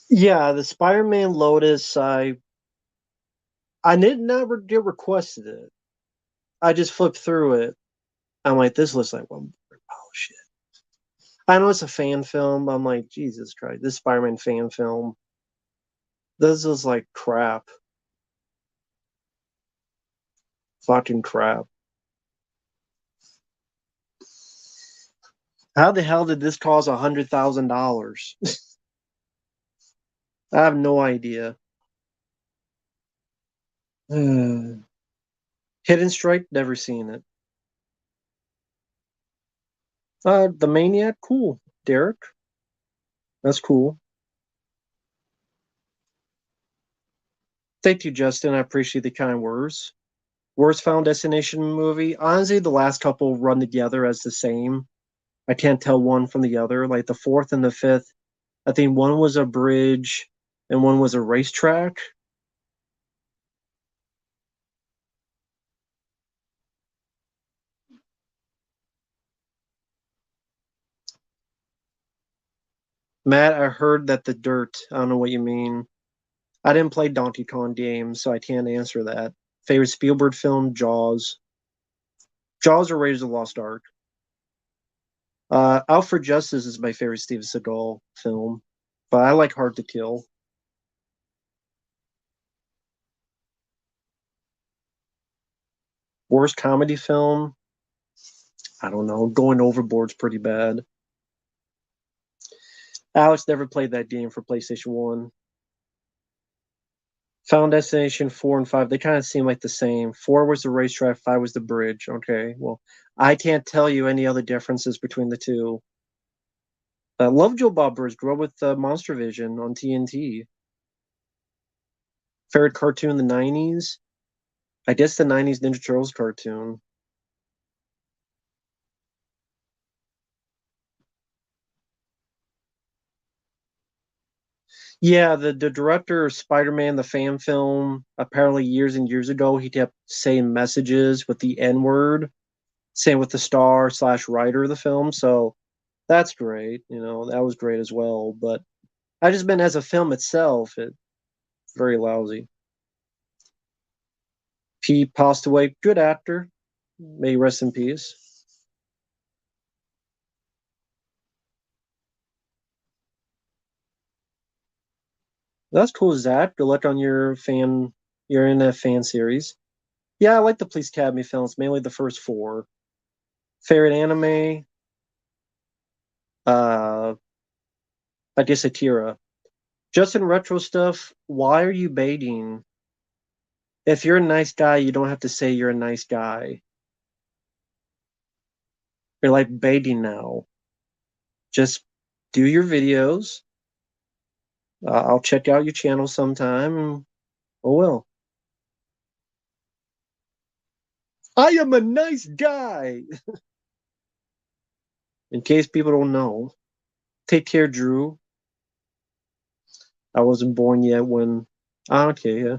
Yeah, the Spider-Man Lotus. I did never get requested it. I just flipped through it. I'm like, this looks like one. Oh shit! I know it's a fan film. But I'm like, Jesus Christ, this Spider-Man fan film. This is like crap. Fucking crap. How the hell did this cost $100,000? I have no idea. Hidden Strike, never seen it. The Maniac, cool. Derek, that's cool. Thank you, Justin. I appreciate the kind words. Worst Found Destination movie. Honestly, the last couple run together as the same. I can't tell one from the other. Like the fourth and the fifth, I think one was a bridge and one was a racetrack. Matt, I heard that the dirt. I don't know what you mean. I didn't play Donkey Kong games, so I can't answer that. Favorite Spielberg film? Jaws. Jaws or Raiders of the Lost Ark. Out for Justice is my favorite Steven Seagal film, but I like Hard to Kill. Worst comedy film? I don't know. Going Overboard's pretty bad. Alex never played that game for PlayStation 1. Found Destination 4 and 5, they kind of seem like the same. 4 was the racetrack, 5 was the bridge. Okay, well, I can't tell you any other differences between the two. Love Joe Bobbers, grew up with Monster Vision on TNT. Favorite cartoon in the 90s? I guess the 90s Ninja Turtles cartoon. Yeah, the director of Spider-Man, the fan film, apparently years and years ago, he kept saying messages with the N word, same with the star slash writer of the film. So that's great. That was great as well. But I just meant as a film itself, it's very lousy. He passed away. Good actor. May he rest in peace. That's cool, Zach. Good luck on your fan. You're in a fan series. Yeah, I like the Police Academy films, mainly the first four. Favorite anime? Uh, I guess Akira. Just in retro stuff, why are you baiting? If you're a nice guy, you don't have to say you're a nice guy. You're like baiting now. Just do your videos. I'll check out your channel sometime. Oh well. I am a nice guy. In case people don't know. Take care, Drew. I wasn't born yet when. Okay, yeah.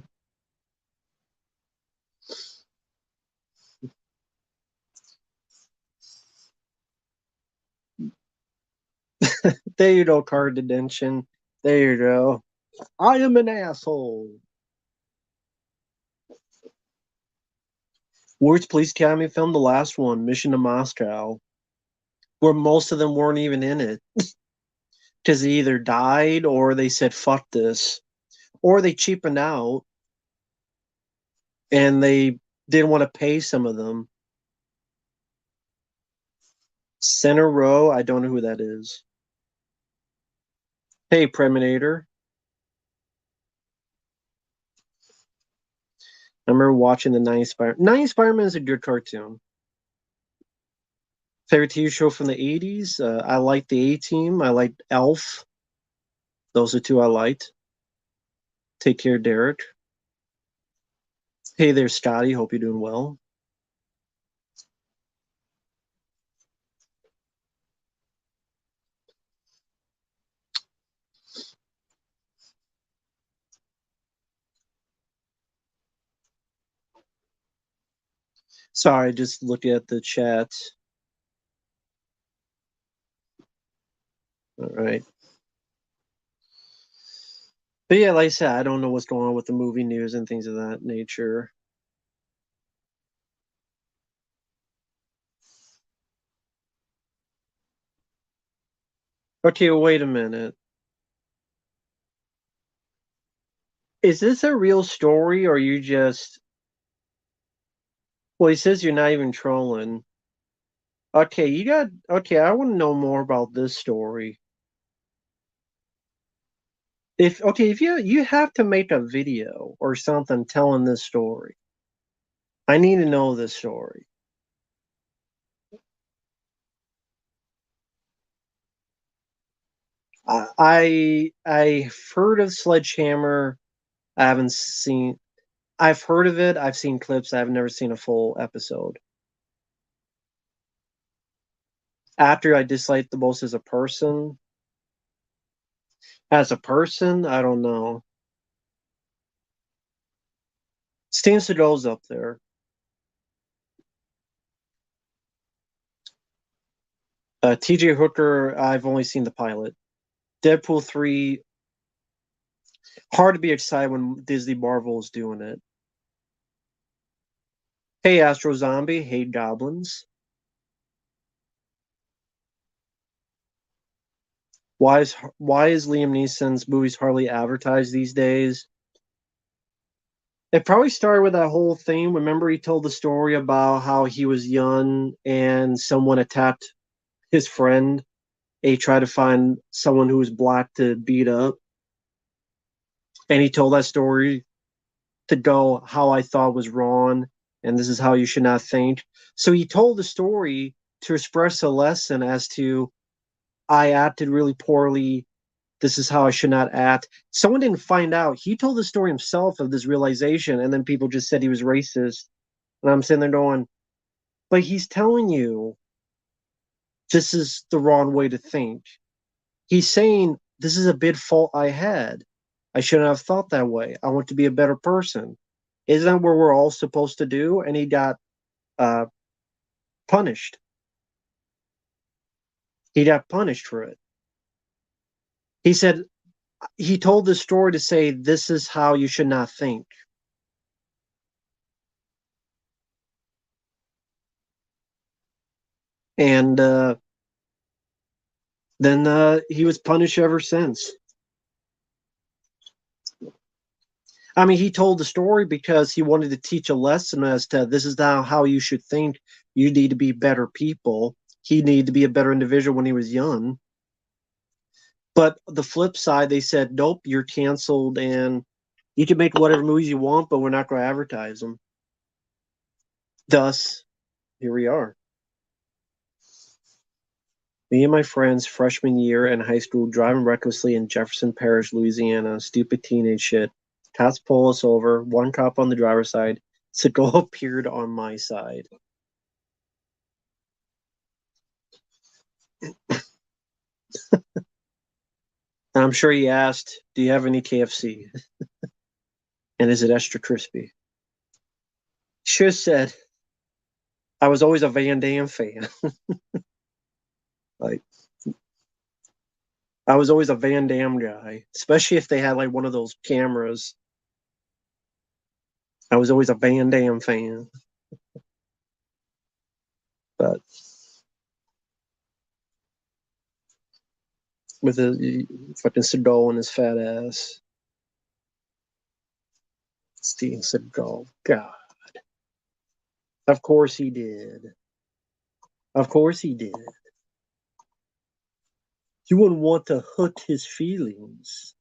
There you go, card detention. There you go. I am an asshole. Worst Police Academy film, the last one, Mission to Moscow, where most of them weren't even in it because they either died or they said fuck this, or they cheapened out and they didn't want to pay some of them. Center row, I don't know who that is. Hey, Preminator. I remember watching the 90s Spider. 90s Spider-Man is a good cartoon. Favorite TV show from the 80s? I liked the A-Team. I liked Elf. Those are two I liked. Take care, Derek. Hey there, Scotty. Hope you're doing well. Sorry, just looking at the chat. All right. But yeah, like I said, I don't know what's going on with the movie news and things of that nature. Okay, wait a minute. Is this a real story or you just. Well, he says you're not even trolling. Okay, you got. Okay, I want to know more about this story. If you have to make a video or something telling this story. I need to know this story. I've heard of Sledgehammer. I haven't seen. I've heard of it. I've seen clips. I've never seen a full episode. Actor I dislike the most as a person. As a person, I don't know. Steven Seagal's up there. T.J. Hooker, I've only seen the pilot. Deadpool 3, hard to be excited when Disney Marvel is doing it. Hey, Astro Zombie. Hey, Goblins. Why is Liam Neeson's movies hardly advertised these days? It probably started with that whole thing. Remember, he told the story about how he was young and someone attacked his friend. He tried to find someone who was black to beat up, and he told that story to go how I thought was wrong, and this is how you should not think. So he told the story to express a lesson as to I acted really poorly. This is how I should not act. Someone didn't find out. He told the story himself of this realization, and then people just said he was racist. And I'm sitting there going, but he's telling you this is the wrong way to think. He's saying this is a big fault I had. I shouldn't have thought that way. I want to be a better person. Isn't that what we're all supposed to do? And he got uh, punished. He got punished for it. He said he told the story to say this is how you should not think. And then he was punished ever since. I mean, he told the story because he wanted to teach a lesson as to this is now how you should think. You need to be better people. He needed to be a better individual when he was young. But the flip side, they said, nope, you're canceled and you can make whatever movies you want, but we're not going to advertise them. Thus, here we are. Me and my friends, freshman year in high school, driving recklessly in Jefferson Parish, Louisiana. Stupid teenage shit. Cops pull us over. One cop on the driver's side. Seagal appeared on my side. And I'm sure he asked, "Do you have any KFC? And is it extra crispy?" Should have said, "I was always a Van Damme fan." Like, I was always a Van Damme guy, especially if they had like one of those cameras. I was always a Van Damme fan. But with a fucking Seagal and his fat ass. Steven Seagal. God. Of course he did. Of course he did. You wouldn't want to hurt his feelings.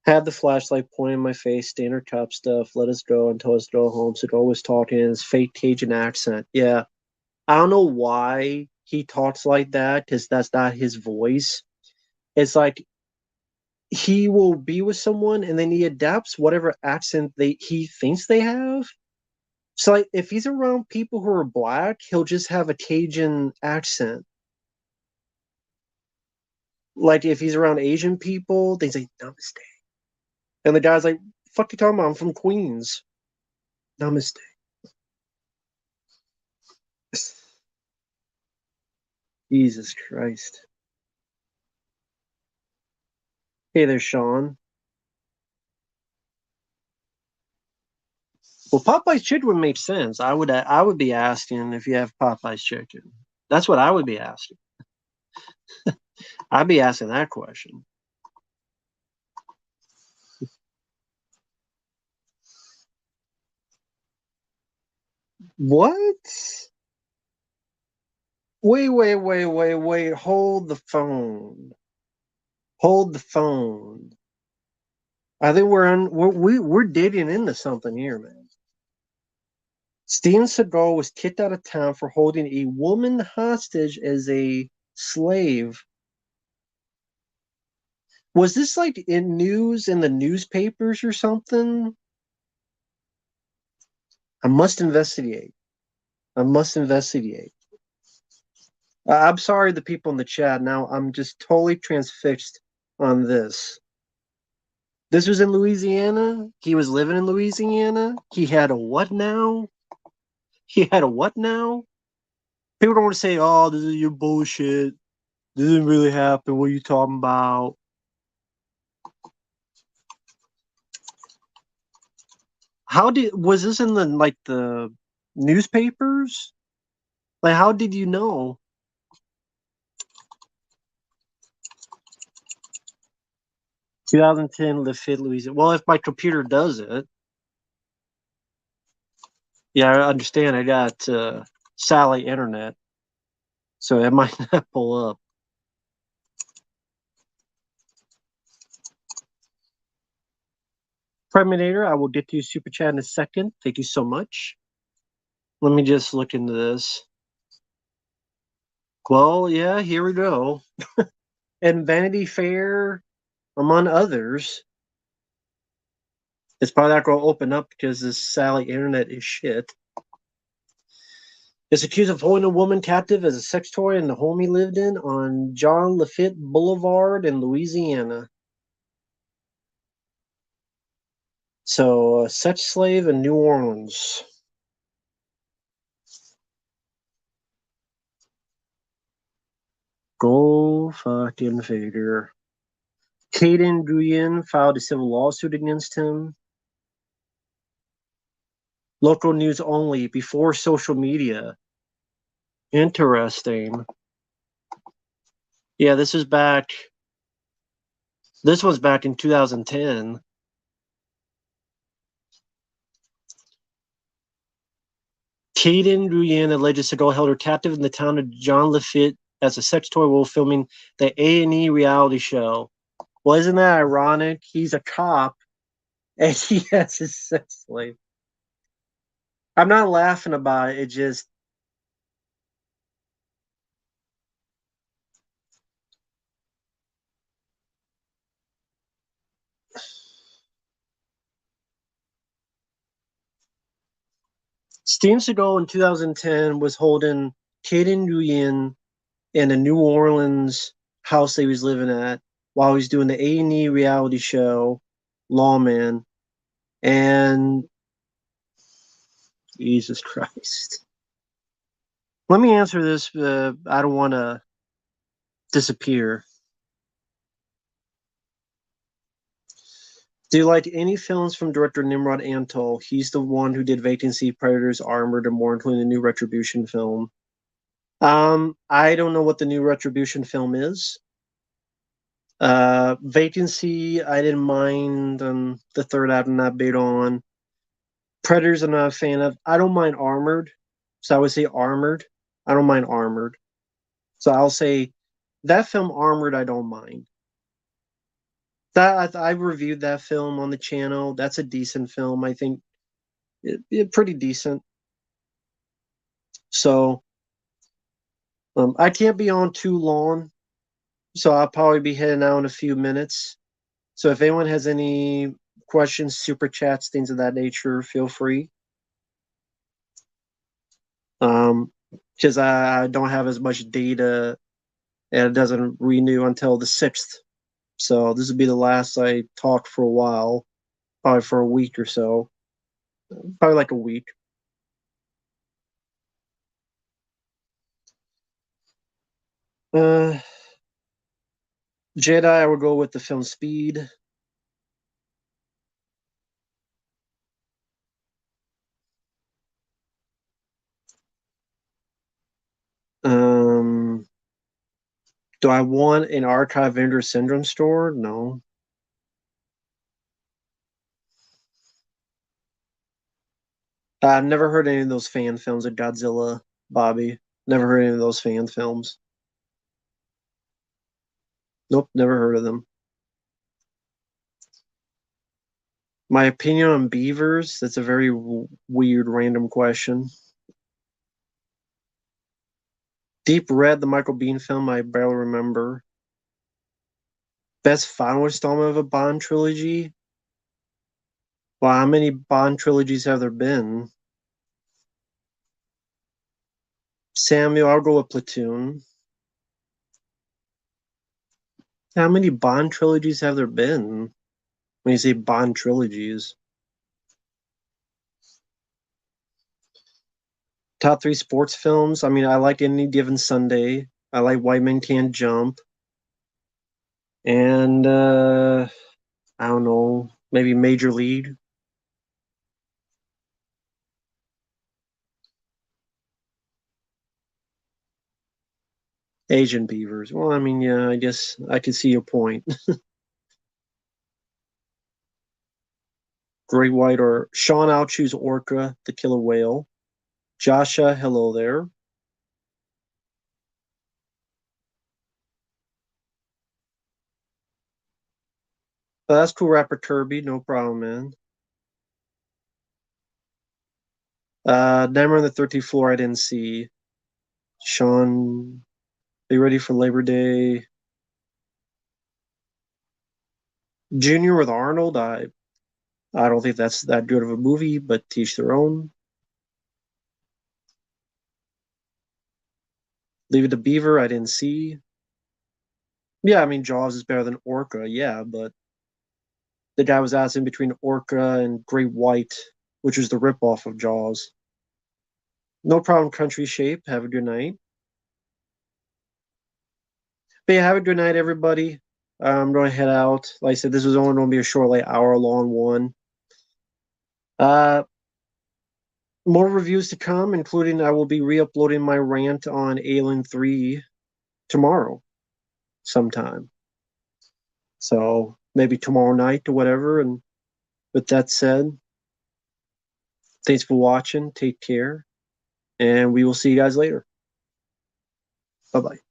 Had the flashlight pointing in my face, standard cop stuff, let us go and told us to go home. Seagal was talking in his fake Cajun accent. Yeah. I don't know why he talks like that, because that's not his voice. It's like he will be with someone and then he adapts whatever accent he thinks they have. So like if he's around people who are black, he'll just have a Cajun accent. Like if he's around Asian people, they say namaste. And the guy's like, fuck you talking about? I'm from Queens. Namaste. Jesus Christ. Hey there, Sean. Well, Popeye's chicken would make sense. I would be asking if you have Popeye's chicken. That's what I would be asking. I'd be asking that question. What? Wait. Hold the phone. Hold the phone. I think we're digging into something here, man. Steven Seagal was kicked out of town for holding a woman hostage as a slave. Was this like in news in the newspapers or something? I must investigate. I must investigate. I'm sorry, the people in the chat. Now I'm just totally transfixed on this. This was in Louisiana. He was living in Louisiana. He had a what now? He had a what now? People don't want to say, "Oh, this is your bullshit. This didn't really happen. What are you talking about?" Was this in the newspapers? Like, how did you know? 2010 Lafitte, Louisiana. Well, if my computer does it, yeah, I understand. I got Sally Internet, so it might not pull up. Terminator, I will get to you super chat in a second. Thank you so much. Let me just look into this. Well, yeah, here we go. And Vanity Fair, among others. It's probably not going to open up because this Sally Internet is shit. Is accused of holding a woman captive as a sex toy in the home he lived in on John Lafitte Boulevard in Louisiana. So, sex slave in New Orleans. Go fucking figure. Caden Guyen filed a civil lawsuit against him. Local news only before social media. Interesting. Yeah, this was back in 2010. Caden Guyen alleged Seagal held her captive in the town of John Lafitte as a sex toy while filming the A&E reality show. Well, isn't that ironic? He's a cop and he has his sex slave. I'm not laughing about it. It just Steven Seagal in 2010 was holding Kaden Nguyen in a New Orleans house that he was living at while he was doing the A&E reality show Lawman. And Jesus Christ. Let me answer this. I don't want to disappear. Do you like any films from director Nimrod Antal? He's the one who did Vacancy, Predators, Armored, and more, including the new Retribution film. I don't know what the new Retribution film is. Vacancy, I didn't mind. The third act, I'm not big on. Predators, I'm not a fan of. I don't mind Armored, so I would say Armored. I don't mind Armored, so I'll say that film Armored. I don't mind. That I reviewed that film on the channel. That's a decent film. I think it pretty decent. So I can't be on too long, so I'll probably be heading out in a few minutes. So if anyone has any questions, super chats, things of that nature, feel free. Because I don't have as much data and it doesn't renew until the 6th. So this will be the last I talk for a while, probably for a week or so, probably like a week. Uh, Jedi, I would go with the film Speed. Um, do I want an archive vendor syndrome store? No. I've never heard any of those fan films of Godzilla, Bobby. Never heard any of those fan films. Nope, never heard of them. My opinion on beavers, that's a very weird, random question. Deep Red, the Michael Bean film, I barely remember. Best final installment of a Bond trilogy? Well, how many Bond trilogies have there been? Samuel, I'll go with Platoon. How many Bond trilogies have there been? When you say Bond trilogies. Top three sports films. I mean, I like Any Given Sunday. I like White Men Can't Jump. And I don't know, maybe Major League. Asian Beavers. Well, I mean, yeah, I guess I can see your point. Great White or Sean, I'll choose Orca, the killer whale. Joshua, hello there. That's cool, Rapper Kirby. No problem, man. Nightmare on the 13th Floor, I didn't see. Sean, are you ready for Labor Day? Junior with Arnold, I don't think that's that good of a movie, but teach their own. Leave It to Beaver, I didn't see. Yeah, I mean Jaws is better than Orca, yeah, but the guy was asking between Orca and Great White, which was the ripoff of Jaws. No problem, Country Shape. Have a good night. But yeah, have a good night, everybody. I'm going to head out. Like I said, this was only going to be a short, like hour-long one. Uh, more reviews to come, including I will be re-uploading my rant on Alien 3 tomorrow sometime. So maybe tomorrow night or whatever. And with that said, thanks for watching. Take care. And we will see you guys later. Bye bye.